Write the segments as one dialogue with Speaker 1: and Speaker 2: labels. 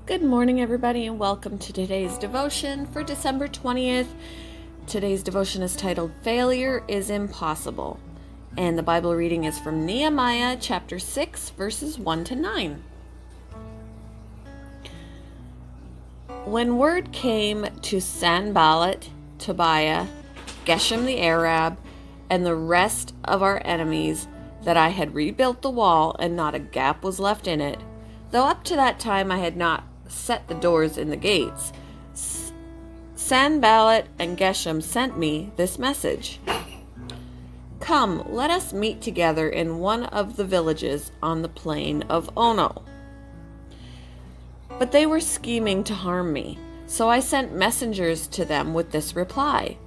Speaker 1: Good morning, everybody, and welcome to today's devotion for December 20th. Today's devotion is titled, Failure is Impossible, and the Bible reading is from Nehemiah chapter 6, verses 1 to 9. When word came to Sanballat, Tobiah, Geshem the Arab, and the rest of our enemies that I had rebuilt the wall and not a gap was left in it, though up to that time I had not set the doors in the gates, Sanballat and Geshem sent me this message. Come, let us meet together in one of the villages on the plain of Ono. But they were scheming to harm me, so I sent messengers to them with this reply.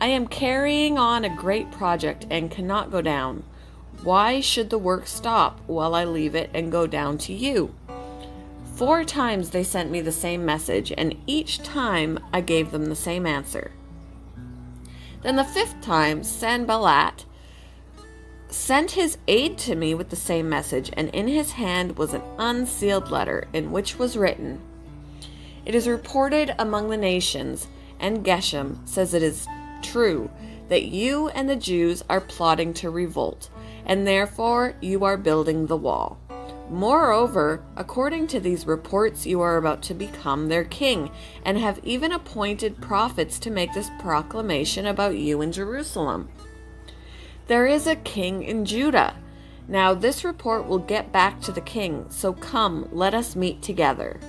Speaker 1: I am carrying on a great project and cannot go down. Why should the work stop while I leave it and go down to you? 4 times they sent me the same message, and each time I gave them the same answer. Then the 5th time, Sanballat sent his aide to me with the same message, and in his hand was an unsealed letter in which was written, It is reported among the nations, and Geshem says it is true, that you and the Jews are plotting to revolt, and therefore you are building the wall. Moreover, according to these reports, you are about to become their king, and have even appointed prophets to make this proclamation about you in Jerusalem. There is a king in Judah. Now this report will get back to the king, so come, let us meet together.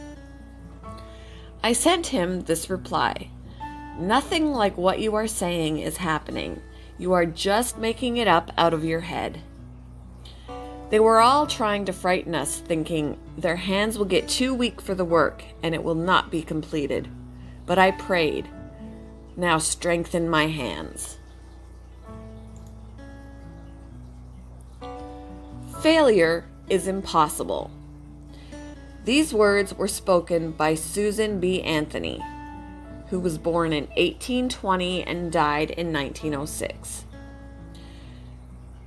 Speaker 1: I sent him this reply. Nothing like what you are saying is happening. You are just making it up out of your head. They were all trying to frighten us, thinking their hands will get too weak for the work and it will not be completed. But I prayed, now strengthen my hands. Failure is impossible. These words were spoken by Susan B. Anthony, who was born in 1820 and died in 1906.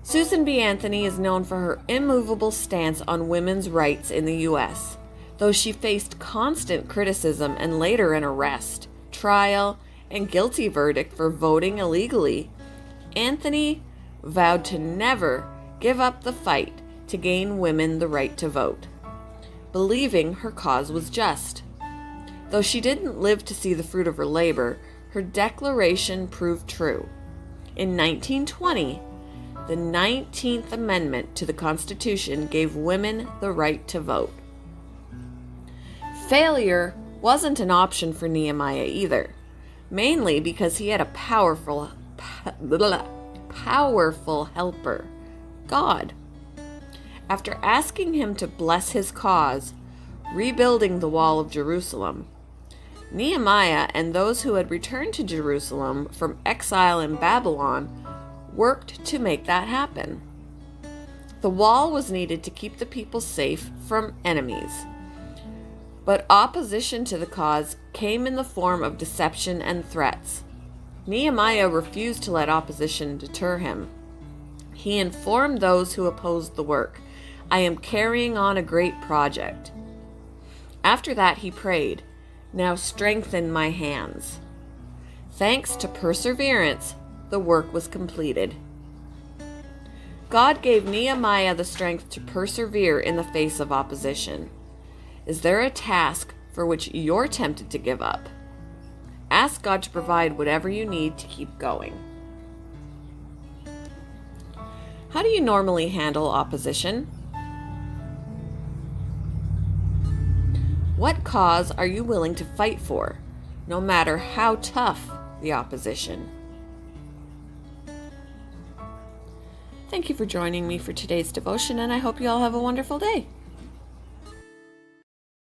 Speaker 1: Susan B. Anthony is known for her immovable stance on women's rights in the U.S., though she faced constant criticism and later an arrest, trial, and guilty verdict for voting illegally. Anthony vowed to never give up the fight to gain women the right to vote, believing her cause was just. Though she didn't live to see the fruit of her labor, her declaration proved true. In 1920, the 19th Amendment to the Constitution gave women the right to vote. Failure wasn't an option for Nehemiah either, mainly because he had a powerful helper, God. After asking him to bless his cause, rebuilding the wall of Jerusalem, Nehemiah and those who had returned to Jerusalem from exile in Babylon worked to make that happen. The wall was needed to keep the people safe from enemies, but opposition to the cause came in the form of deception and threats. Nehemiah refused to let opposition deter him. He informed those who opposed the work, I am carrying on a great project. After that he prayed, now strengthen my hands. Thanks to perseverance, the work was completed. God gave Nehemiah the strength to persevere in the face of opposition. Is there a task for which you're tempted to give up? Ask God to provide whatever you need to keep going. How do you normally handle opposition? What cause are you willing to fight for, no matter how tough the opposition? Thank you for joining me for today's devotion, and I hope you all have a wonderful day.